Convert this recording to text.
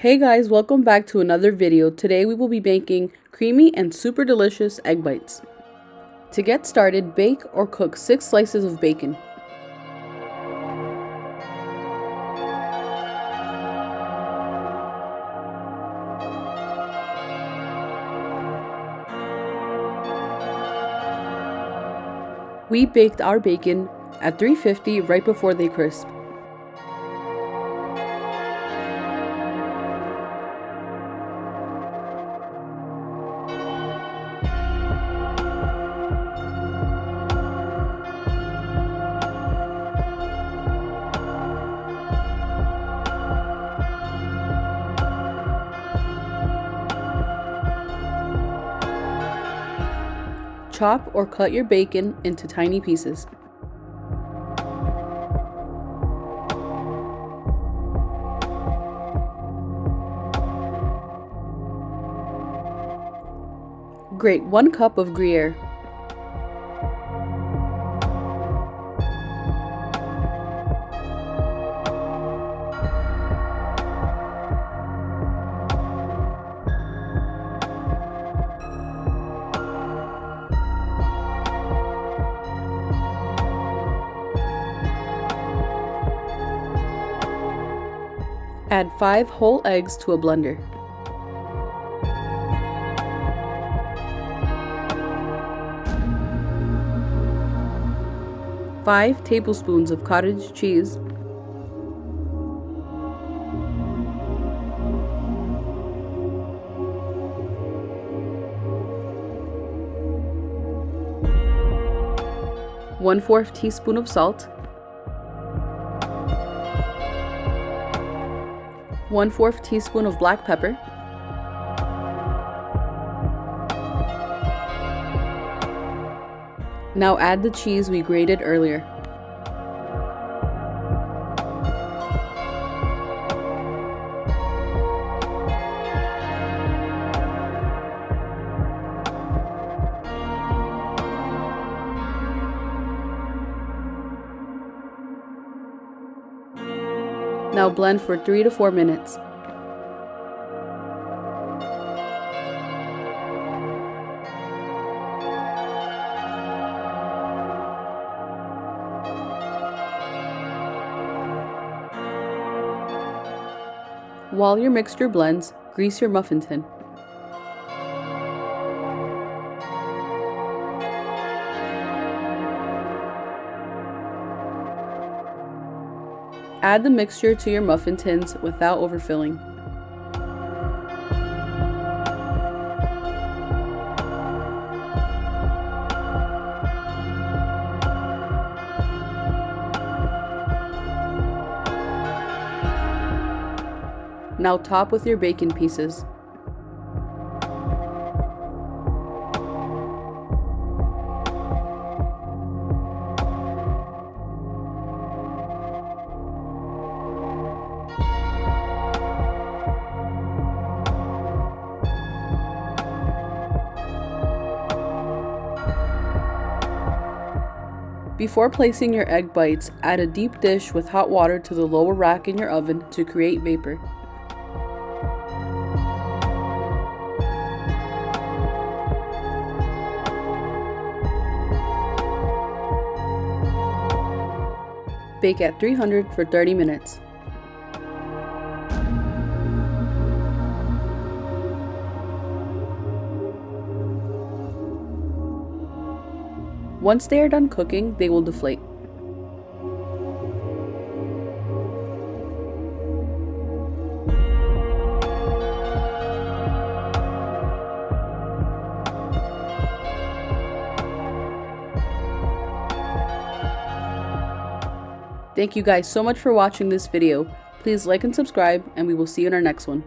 Hey guys, welcome back to another video. Today we will be making creamy and super delicious egg bites. To get started, bake or cook 6 slices of bacon. We baked our bacon at 350 right before they crisp. Chop or cut your bacon into tiny pieces. Grate 1 cup of Gruyere. Add 5 whole eggs to a blender. Five tablespoons of cottage cheese. One-fourth teaspoon of salt. 1/4 teaspoon of black pepper, now add the cheese we grated earlier. Now blend for 3 to 4 minutes. While your mixture blends, grease your muffin tin. Add the mixture to your muffin tins without overfilling. Now top with your bacon pieces. Before placing your egg bites, add a deep dish with hot water to the lower rack in your oven to create vapor. Bake at 300 for 30 minutes. Once they are done cooking, they will deflate. Thank you guys so much for watching this video. Please like and subscribe, and we will see you in our next one.